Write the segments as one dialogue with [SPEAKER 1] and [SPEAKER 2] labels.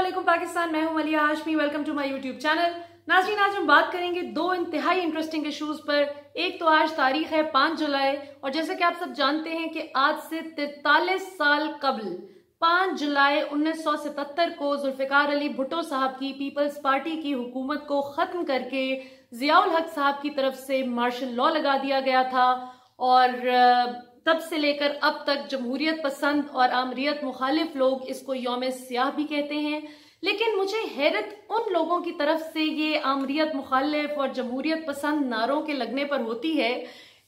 [SPEAKER 1] वालेकुम पाकिस्तान, मैं हूं Maliya Hashmi. Welcome to my YouTube channel. नाज़रीन, आज हम बात करेंगे दो इंतहाई इंटरेस्टिंग इशूज पर। एक तो आज तारीख है 5 जुलाई और जैसे कि आप सब जानते हैं कि आज से 43 साल कबल 5 जुलाई 1977 को जुल्फिकार अली भुट्टो साहब की पीपल्स पार्टी की हुकूमत को खत्म करके जियाउल हक साहब की तरफ से मार्शल लॉ लगा दिया गया था और तब से लेकर अब तक जमहूरियत पसंद और आमरीत मुखालिफ लोग इसको यौम सियाह भी कहते हैं। लेकिन मुझे हैरत उन लोगों की तरफ से ये आमरीत मुखालिफ और जमहूरियत पसंद नारों के लगने पर होती है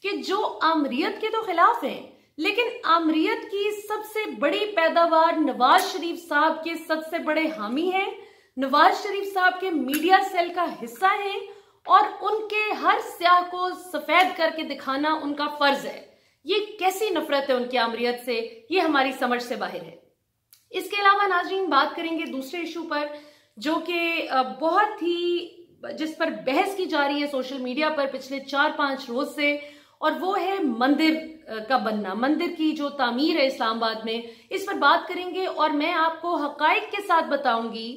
[SPEAKER 1] कि जो आमरीत के तो खिलाफ हैं, लेकिन आमरीत की सबसे बड़ी पैदावार नवाज शरीफ साहब के सबसे बड़े हामी हैं, नवाज शरीफ साहब के मीडिया सेल का हिस्सा हैं और उनके हर स्याह को सफेद करके दिखाना उनका फर्ज है। ये कैसी नफरत है उनकी आमरीत से, ये हमारी समझ से बाहर है। इसके अलावा नाज़रीन बात करेंगे दूसरे इशू पर जो कि बहुत ही जिस पर बहस की जा रही है सोशल मीडिया पर पिछले 4-5 रोज से, और वो है मंदिर का बनना, मंदिर की जो तामीर है इस्लामाबाद में। इस पर बात करेंगे और मैं आपको हकाइक के साथ बताऊंगी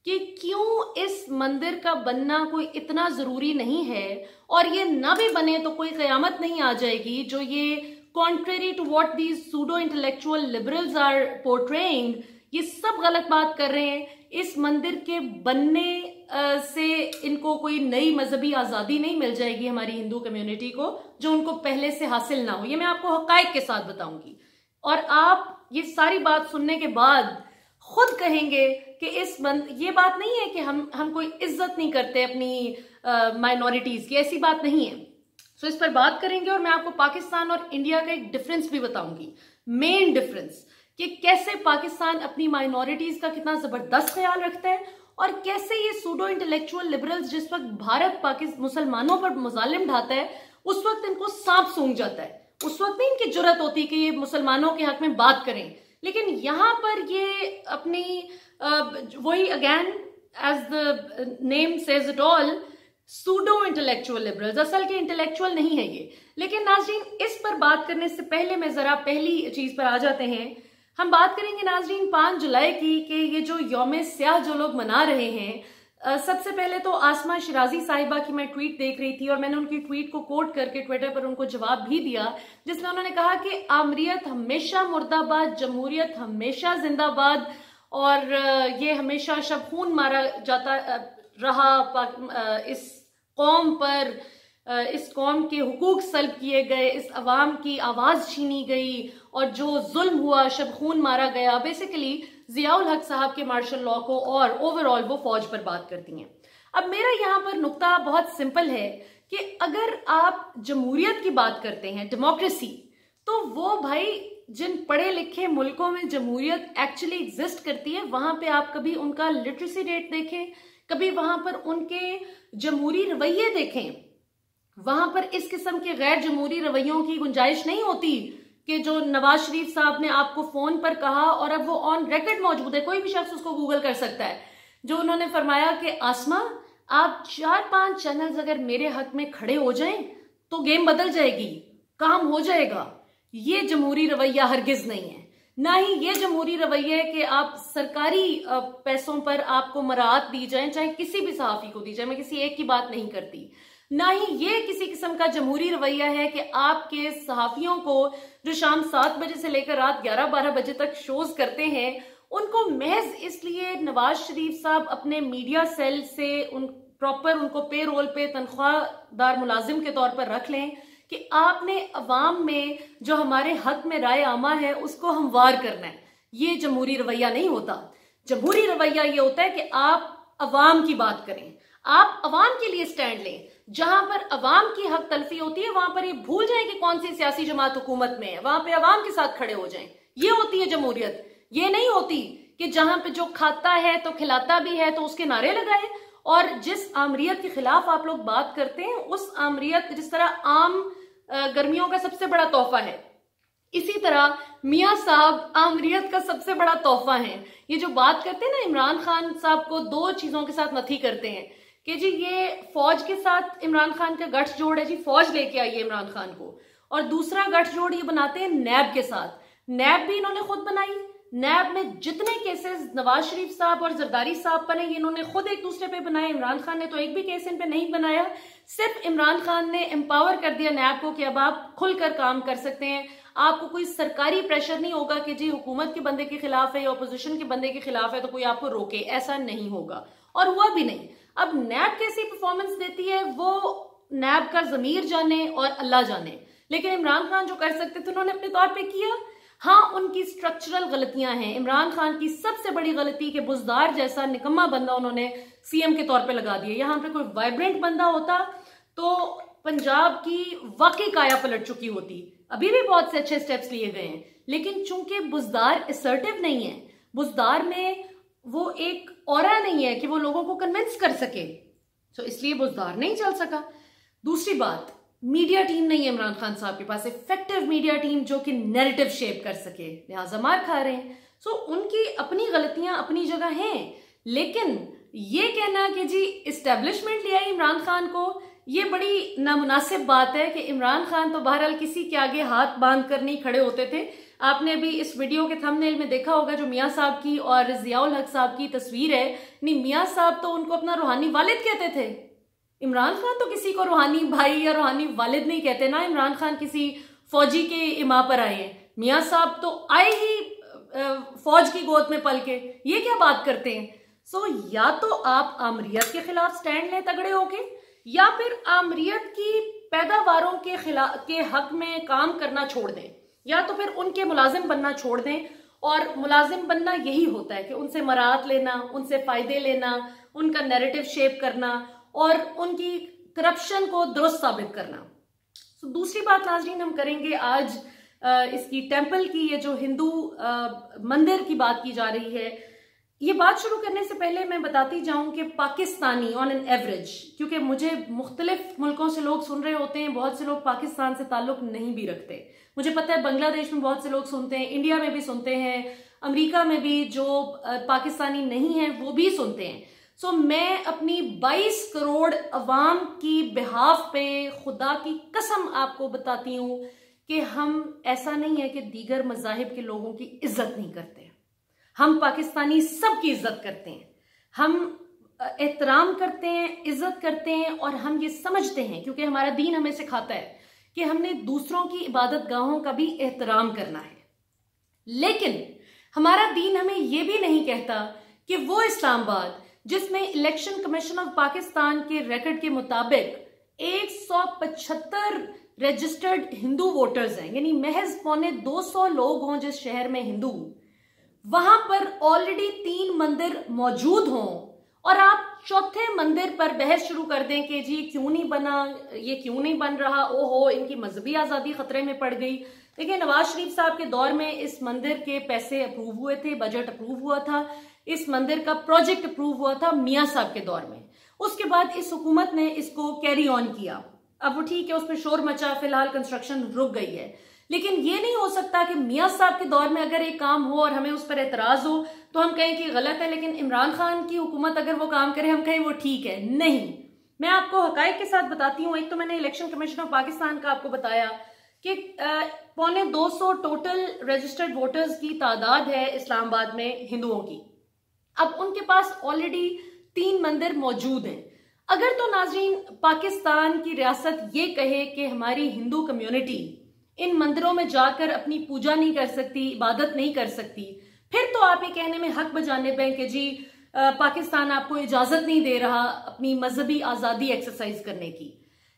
[SPEAKER 1] कि क्यों इस मंदिर का बनना कोई इतना जरूरी नहीं है, और ये ना भी बने तो कोई कयामत नहीं आ जाएगी। जो ये contrary to what these pseudo intellectual liberals are portraying, ये सब गलत बात कर रहे हैं। इस मंदिर के बनने से इनको कोई नई मजहबी आजादी नहीं मिल जाएगी हमारी हिंदू कम्युनिटी को, जो उनको पहले से हासिल ना हो। ये मैं आपको हकाइक के साथ बताऊंगी और आप ये सारी बात सुनने के बाद खुद कहेंगे कि ये बात नहीं है कि हम कोई इज्जत नहीं करते अपनी माइनॉरिटीज की, ऐसी बात नहीं है। सो इस पर बात करेंगे और मैं आपको पाकिस्तान और इंडिया का एक डिफरेंस भी बताऊंगी, मेन डिफरेंस, कि कैसे पाकिस्तान अपनी माइनॉरिटीज का कितना जबरदस्त ख्याल रखता है और कैसे ये सूडो इंटेलेक्चुअल लिबरल्स जिस वक्त भारत पाकिस्तान मुसलमानों पर मुजालिम ढाता है उस वक्त इनको सांप सूंघ जाता है। उस वक्त नहीं इनकी जुर्रत होती कि ये मुसलमानों के हक में बात करें, लेकिन यहां पर ये अपनी वही again as the name says it all, pseudo intellectual liberals, असल के इंटेलेक्चुअल नहीं है ये। लेकिन नाज़रीन इस पर बात करने से पहले मैं जरा पहली चीज पर आ जाते हैं। हम बात करेंगे नाज़रीन 5 जुलाई की कि ये जो यौम सियाह जो लोग मना रहे हैं, सबसे पहले तो आसमा शिराजी साहिबा की मैं ट्वीट देख रही थी और मैंने उनकी ट्वीट को कोट करके ट्विटर पर उनको जवाब भी दिया, जिसमें उन्होंने कहा कि आमरीत हमेशा मुर्दाबाद, जमहूरियत हमेशा जिंदाबाद और ये हमेशा शबखून मारा जाता रहा इस कौम पर, इस कौम के हुकूक सल्ब किए गए, इस अवाम की आवाज छीनी गई और जो जुल्म हुआ, शबखून मारा गया। बेसिकली जियाउल हक साहब के मार्शल लॉ को और ओवरऑल वो फौज पर बात करती हैं। अब मेरा यहाँ पर नुक्ता बहुत सिंपल है कि अगर आप जमहूरियत की बात करते हैं, डेमोक्रेसी, तो वो भाई जिन पढ़े लिखे मुल्कों में जमहूरियत एक्चुअली एग्जिस्ट करती है वहां पे आप कभी उनका लिटरेसी रेट देखें, कभी वहां पर उनके जमहूरी रवैये देखें। वहां पर इस किस्म के गैर जमहूरी रवैयों की गुंजाइश नहीं होती कि जो नवाज शरीफ साहब ने आपको फोन पर कहा और अब वो ऑन रिकॉर्ड मौजूद है, कोई भी शख्स उसको गूगल कर सकता है, जो उन्होंने फरमाया कि आसमा आप 4-5 चैनल्स अगर मेरे हक में खड़े हो जाएं तो गेम बदल जाएगी, काम हो जाएगा। ये जमहूरी रवैया हरगिज नहीं है। ना ही ये जमहूरी रवैया है कि आप सरकारी पैसों पर आपको मराहत दी जाए, चाहे किसी भी सहाफी को दी जाए, मैं किसी एक की बात नहीं करती। ना ही ये किसी किस्म का जमहूरी रवैया है कि आपके सहाफियों को जो शाम 7 बजे से लेकर रात 11-12 बजे तक शोज करते हैं, उनको महज इसलिए नवाज शरीफ साहब अपने मीडिया सेल से प्रॉपर उनको पे रोल पे तनख्वाहदार मुलाजिम के तौर पर रख लें कि आपने अवाम में जो हमारे हक में राय आमा है उसको हमवार करना है। ये जमहूरी रवैया नहीं होता। जमहूरी रवैया ये होता है कि आप अवाम की बात करें, आप अवाम के लिए स्टैंड लें। जहां पर अवाम की हक तलफी होती है वहां पर ये भूल जाएं कि कौन सी सियासी जमात हुकूमत में है, वहां पे अवाम के साथ खड़े हो जाएं। ये होती है जमहूरियत। ये नहीं होती कि जहां पे जो खाता है तो खिलाता भी है तो उसके नारे लगाए। और जिस आमरीत के खिलाफ आप लोग बात करते हैं, उस आमरीत जिस तरह आम गर्मियों का सबसे बड़ा तोहफा है, इसी तरह मियां साहब आमरीत का सबसे बड़ा तोहफा है। ये जो बात करते हैं ना, इमरान खान साहब को 2 चीजों के साथ नथी करते हैं कि जी ये फौज के साथ इमरान खान का गठजोड़ है, जी फौज लेके आई है इमरान खान को, और दूसरा गठजोड़ ये बनाते हैं नैब के साथ। नैब भी इन्होंने खुद बनाई, नैब में जितने केसेस नवाज शरीफ साहब और जरदारी साहब पर हैं, ये इन्होंने खुद एक दूसरे पे बनाए। इमरान खान ने तो एक भी केस इन पे नहीं बनाया। सिर्फ इमरान खान ने एम्पावर कर दिया नैब को कि अब आप खुलकर काम कर सकते हैं, आपको कोई सरकारी प्रेशर नहीं होगा कि जी हुकूमत के बंदे के खिलाफ है या अपोजिशन के बंदे के खिलाफ है तो कोई आपको रोके, ऐसा नहीं होगा। और हुआ भी नहीं। अब नैब कैसी परफॉर्मेंस देती है वो नैब का जमीर जाने और अल्लाह जाने, लेकिन इमरान खान जो कर सकते थे उन्होंने अपने तौर पे किया। हाँ, उनकी स्ट्रक्चरल गलतियां हैं। इमरान खान की सबसे बड़ी गलती के बुजदार जैसा निकम्मा बंदा उन्होंने सीएम के तौर पे लगा दिया। यहां पे कोई वाइब्रेंट बंदा होता तो पंजाब की वाकई काया पलट चुकी होती। अभी भी बहुत से अच्छे स्टेप्स लिए गए हैं, लेकिन चूंकि बुजदार असर्टिव नहीं है, बुजदार में वो एक ऑरा नहीं है कि वो लोगों को कन्विंस कर सके, तो इसलिए बुजदार नहीं चल सका। दूसरी बात, मीडिया टीम नहीं है इमरान खान साहब के पास, इफेक्टिव मीडिया टीम जो कि नैरेटिव शेप कर सके, लिहाजा मार खा रहे हैं। सो उनकी अपनी गलतियां अपनी जगह हैं, लेकिन ये कहना कि जी इस्टेब्लिशमेंट लिया इमरान खान को, ये बड़ी नामुनासिब बात है कि इमरान खान तो बहरहाल किसी के आगे हाथ बांध कर नहीं खड़े होते थे। आपने अभी इस वीडियो के थंबनेल में देखा होगा जो मियां साहब की और जियाउल हक साहब की तस्वीर है। नहीं, मियां साहब तो उनको अपना रूहानी वालिद कहते थे, इमरान खान तो किसी को रूहानी भाई या रूहानी वालिद नहीं कहते ना। इमरान खान किसी फौजी के इमा पर आए हैं, मियां साहब तो आए ही फौज की गोद में पल के, ये क्या बात करते हैं। सो या तो आप आमरीत के खिलाफ स्टैंड लें तगड़े होके, या फिर आमरीत की पैदावारों के खिलाफ के हक में काम करना छोड़ दें, या तो फिर उनके मुलाजिम बनना छोड़ दें। और मुलाजिम बनना यही होता है कि उनसे मराहत लेना, उनसे फायदे लेना, उनका नैरेटिव शेप करना और उनकी करप्शन को दुरुस्त साबित करना। तो दूसरी बात नाज़रीन हम करेंगे आज इसकी टेम्पल की, ये जो हिंदू मंदिर की बात की जा रही है। ये बात शुरू करने से पहले मैं बताती जाऊं कि पाकिस्तानी ऑन एन एवरेज, क्योंकि मुझे मुख्तलिफ मुल्कों से लोग सुन रहे होते हैं, बहुत से लोग पाकिस्तान से ताल्लुक नहीं भी रखते। मुझे पता है बांग्लादेश में बहुत से लोग सुनते हैं, इंडिया में भी सुनते हैं, अमेरिका में भी जो पाकिस्तानी नहीं है वो भी सुनते हैं। सो मैं अपनी 22 करोड़ अवाम की बिहाफ पे खुदा की कसम आपको बताती हूं कि हम, ऐसा नहीं है कि दीगर मज़ाहिब के लोगों की इज्जत नहीं करते। हम पाकिस्तानी सबकी इज्जत करते हैं, हम एहतराम करते हैं, इज्जत करते हैं, और हम ये समझते हैं क्योंकि हमारा दीन हमें सिखाता है कि हमने दूसरों की इबादत गाहों का भी एहतराम करना है। लेकिन हमारा दीन हमें यह भी नहीं कहता कि वो इस्लामाबाद जिसमें इलेक्शन कमीशन ऑफ पाकिस्तान के रिकॉर्ड के मुताबिक 175 रजिस्टर्ड हिंदू वोटर्स हैं, यानी महज 250 लोग हों जिस शहर में हिंदू, वहां पर ऑलरेडी 3 मंदिर मौजूद हों और आप चौथे मंदिर पर बहस शुरू कर दें कि जी क्यों नहीं बना, ये क्यों नहीं बन रहा, ओहो इनकी मजहबी आजादी खतरे में पड़ गई। देखिए, नवाज शरीफ साहब के दौर में इस मंदिर के पैसे अप्रूव हुए थे, बजट अप्रूव हुआ था, इस मंदिर का प्रोजेक्ट अप्रूव हुआ था मियां साहब के दौर में। उसके बाद इस हुकूमत ने इसको कैरी ऑन किया। अब वो ठीक है, उस पर शोर मचा, फिलहाल कंस्ट्रक्शन रुक गई है, लेकिन ये नहीं हो सकता कि मियां साहब के दौर में अगर एक काम हो और हमें उस पर एतराज हो तो हम कहें कि गलत है, लेकिन इमरान खान की हुकूमत अगर वो काम करे हम कहें वो ठीक है। नहीं, मैं आपको हकायक के साथ बताती हूँ। एक तो मैंने इलेक्शन कमीशन ऑफ पाकिस्तान का आपको बताया कि 250 टोटल रजिस्टर्ड वोटर्स की तादाद है इस्लामाबाद में हिंदुओं की। अब उनके पास ऑलरेडी 3 मंदिर मौजूद हैं। अगर तो नाजरीन पाकिस्तान की रियासत ये कहे कि हमारी हिंदू कम्युनिटी इन मंदिरों में जाकर अपनी पूजा नहीं कर सकती, इबादत नहीं कर सकती, फिर तो आप ये कहने में हक बजाने पे कि जी पाकिस्तान आपको इजाजत नहीं दे रहा अपनी मजहबी आजादी एक्सरसाइज करने की।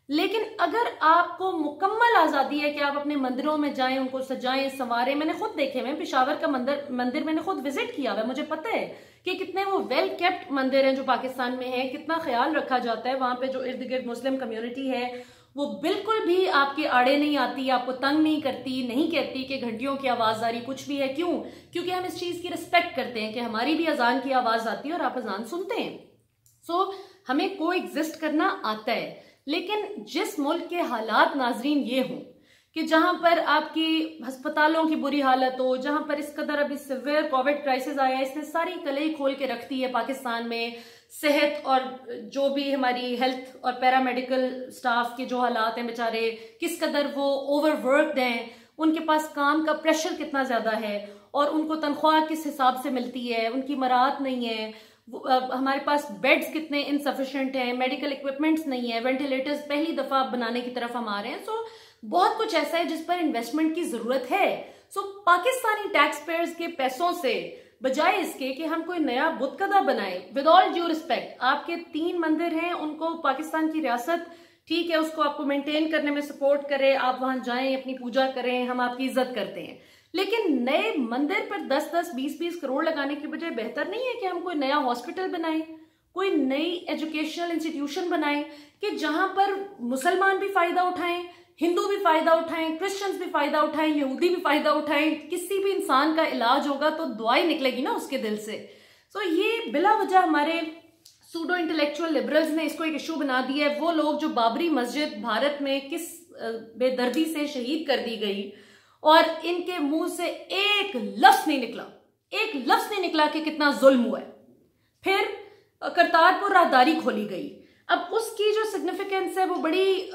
[SPEAKER 1] लेकिन अगर आपको मुकम्मल आजादी है कि आप अपने मंदिरों में जाएं, उनको सजाएं संवारें, मैंने खुद देखे, मैं पेशावर का मंदिर मैंने खुद विजिट किया हुआ, मुझे पता है कि कितने वो वेल केप्ट मंदिर हैं जो पाकिस्तान में है, कितना ख्याल रखा जाता है। वहां पे जो इर्द गिर्द मुस्लिम कम्युनिटी है वो बिल्कुल भी आपके आड़े नहीं आती, आपको तंग नहीं करती, नहीं कहती कि घंटियों की आवाज आ रही, कुछ भी है। क्यों? क्योंकि हम इस चीज की रिस्पेक्ट करते हैं कि हमारी भी अजान की आवाज आती है और आप अजान सुनते हैं। सो हमें को एग्जिस्ट करना आता है। लेकिन जिस मुल्क के हालात नाजरीन ये हों कि जहां पर आपकी अस्पतालों की बुरी हालत हो, जहां पर इस कदर अभी सिवियर कोविड क्राइसिस आया, इसने सारी कलई खोल के रख दी है पाकिस्तान में सेहत और जो भी हमारी हेल्थ और पैरामेडिकल स्टाफ के जो हालात हैं, बेचारे किस कदर वो ओवरवर्क्ड हैं, उनके पास काम का प्रेशर कितना ज्यादा है, और उनको तनख्वाह किस हिसाब से मिलती है, उनकी मराहत नहीं है, हमारे पास बेड्स कितने इनसफिशिएंट हैं, मेडिकल इक्विपमेंट्स नहीं है, वेंटिलेटर्स पहली दफा बनाने की तरफ हम आ रहे हैं। सो बहुत कुछ ऐसा है जिस पर इन्वेस्टमेंट की जरूरत है। सो पाकिस्तानी टैक्स पेयर्स के पैसों से बजाय इसके कि हम कोई नया बुतकदा बनाए, विद ऑल ड्यू रिस्पेक्ट, आपके 3 मंदिर हैं, उनको पाकिस्तान की रियासत ठीक है उसको आपको मेंटेन करने में सपोर्ट करे, आप वहां जाएं, अपनी पूजा करें, हम आपकी इज्जत करते हैं, लेकिन नए मंदिर पर 10-10, 20-20 करोड़ लगाने की बजाय बेहतर नहीं है कि हम कोई नया हॉस्पिटल बनाएं, कोई नई एजुकेशनल इंस्टीट्यूशन बनाएं कि जहां पर मुसलमान भी फायदा उठाएं, हिंदू भी फायदा उठाएं, क्रिश्चियंस भी फायदा उठाएं, यहूदी भी फायदा उठाएं। किसी भी इंसान का इलाज होगा तो दुआ ही निकलेगी ना उसके दिल से। सो ये बिला वजह हमारे सूडो इंटेलेक्चुअल लिबरल्स ने इसको एक इशू बना दिया है। वो लोग जो बाबरी मस्जिद भारत में किस बेदर्दी से शहीद कर दी गई और इनके मुंह से एक लफ्ज नहीं निकला कि कितना जुल्म हुआ है। फिर करतारपुर राहदारी खोली गई। अब उसकी जो सिग्निफिकेंस है वो बड़ी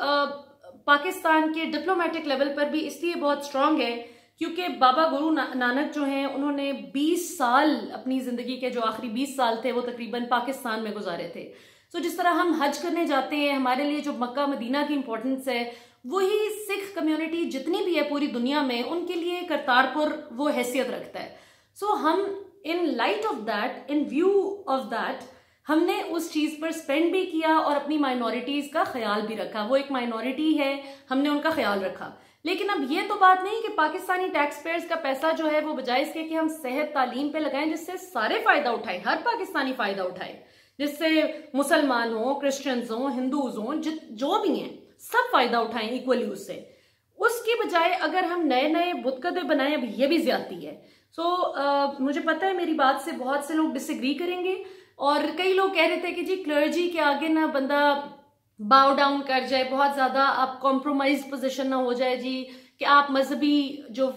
[SPEAKER 1] पाकिस्तान के डिप्लोमेटिक लेवल पर भी इसलिए बहुत स्ट्रांग है क्योंकि बाबा गुरु नानक जो हैं उन्होंने 20 साल अपनी जिंदगी के जो आखिरी 20 साल थे वो तकरीबन पाकिस्तान में गुजारे थे। तो जिस तरह हम हज करने जाते हैं, हमारे लिए जो मक्का मदीना की इंपॉर्टेंस है, वही सिख कम्युनिटी जितनी भी है पूरी दुनिया में उनके लिए करतारपुर वो हैसियत रखता है। सो हम in light of that, in view of that, हमने उस चीज पर स्पेंड भी किया और अपनी माइनॉरिटीज का ख्याल भी रखा। वो एक माइनॉरिटी है, हमने उनका ख्याल रखा। लेकिन अब ये तो बात नहीं कि पाकिस्तानी टैक्स पेयर्स का पैसा जो है वो बजाय इसके कि हम सेहत तालीम पे लगाएं जिससे सारे फायदा उठाएं, हर पाकिस्तानी फायदा उठाए, जिससे मुसलमान हो, क्रिश्चियंस हो, हिंदूज हो, जो भी हैं सब फायदा उठाएं इक्वली उससे। उसकी बजाय अगर हम नए नए बुतकदे बनाएं, अब ये भी ज्यादती है। मुझे पता है मेरी बात से बहुत से लोग डिसएग्री करेंगे और कई लोग कह रहे थे कि जी क्लर्जी के आगे ना बंदा बाउ डाउन कर जाए, बहुत ज्यादा आप कॉम्प्रोमाइज पोजीशन ना हो जाए जी, कि आप मजहबी जो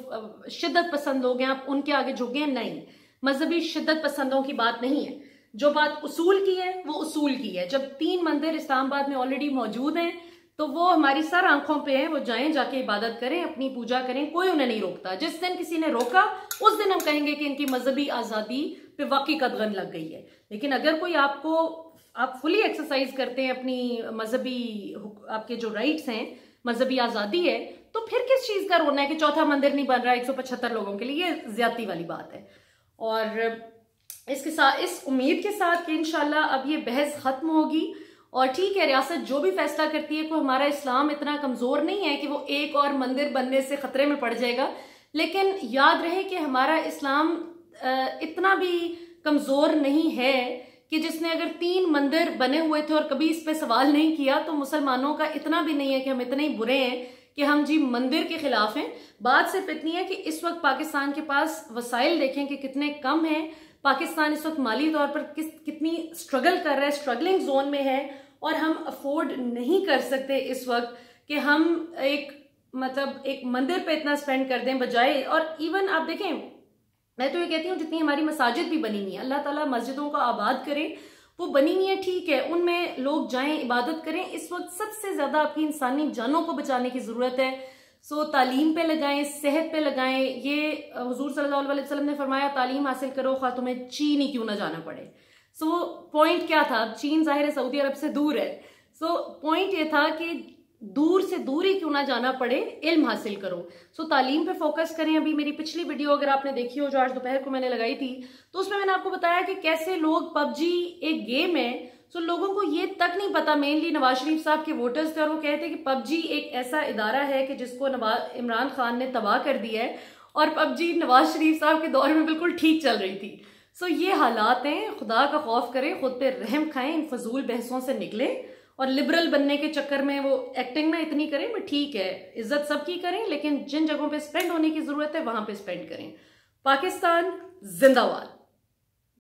[SPEAKER 1] शिद्दत पसंद लोग हैं आप उनके आगे झुके। नहीं, मजहबी शिद्दत पसंदों की बात नहीं है। जो बात उसूल की है वो उसूल की है। जब 3 मंदिर इस्लामाबाद में ऑलरेडी मौजूद हैं तो वो हमारी सर आंखों पे हैं, वो जाएं, जाके इबादत करें, अपनी पूजा करें, कोई उन्हें नहीं रोकता। जिस दिन किसी ने रोका उस दिन हम कहेंगे कि इनकी मजहबी आजादी पे वाकई कदगन लग गई है। लेकिन अगर कोई आप फुली एक्सरसाइज करते हैं अपनी मजहबी, आपके जो राइट्स हैं, मजहबी आजादी है, तो फिर किस चीज का रोना है कि चौथा मंदिर नहीं बन रहा 175 लोगों के लिए? ये ज्यादती वाली बात है। और इसके साथ, इस उम्मीद के साथ कि इंशाल्लाह अब ये बहस खत्म होगी और ठीक है, रियासत जो भी फैसला करती है कि हमारा इस्लाम इतना कमजोर नहीं है कि वो एक और मंदिर बनने से खतरे में पड़ जाएगा। लेकिन याद रहे कि हमारा इस्लाम इतना भी कमजोर नहीं है कि जिसने अगर 3 मंदिर बने हुए थे और कभी इस पे सवाल नहीं किया, तो मुसलमानों का इतना भी नहीं है कि हम इतने ही बुरे हैं कि हम जी मंदिर के खिलाफ हैं। बात सिर्फ इतनी है कि इस वक्त पाकिस्तान के पास वसाइल देखें कि कितने कम हैं। पाकिस्तान इस वक्त माली तौर पर कितनी स्ट्रगल कर रहा है, स्ट्रगलिंग जोन में है, और हम अफोर्ड नहीं कर सकते इस वक्त कि हम एक मंदिर पे इतना स्पेंड कर दें बजाय। और इवन आप देखें, मैं तो ये कहती हूँ जितनी हमारी मसाजिद भी बनी हुई है, अल्लाह ताला मस्जिदों को आबाद करे, वो बनी हुई है ठीक है, उनमें लोग जाएं, इबादत करें। इस वक्त सबसे ज्यादा आपकी इंसानी जानों को बचाने की जरूरत है। तालीम पे लगाएं, सेहत पे लगाएं। ये हुजूर सल्लल्लाहु अलैहि वसल्लम ने फरमाया तालीम हासिल करो खा तुम्हें चीन ही क्यों ना जाना पड़े। पॉइंट क्या था? चीन जाहिर है सऊदी अरब से दूर है। पॉइंट ये था कि दूर से दूर ही क्यों ना जाना पड़े, इल्म हासिल करो। तालीम पे फोकस करें। अभी मेरी पिछली वीडियो अगर आपने देखी हो जो आज दोपहर को मैंने लगाई थी, तो उसमें मैंने आपको बताया कि कैसे लोग, पबजी एक गेम है, लोगों को ये तक नहीं पता। मेनली नवाज शरीफ साहब के वोटर्स थे और वो कहते हैं कि पबजी एक ऐसा इदारा है कि जिसको इमरान खान ने तबाह कर दिया है, और पबजी नवाज शरीफ साहब के दौर में बिल्कुल ठीक चल रही थी। ये हालात हैं। खुदा का खौफ करें, खुद पे रहम खाएं, इन फजूल बहसों से निकलें, और लिबरल बनने के चक्कर में वो एक्टिंग ना इतनी करें। बट ठीक है, इज्जत सबकी करें, लेकिन जिन जगहों पे स्पेंड होने की जरूरत है वहां पे स्पेंड करें। पाकिस्तान जिंदाबाद।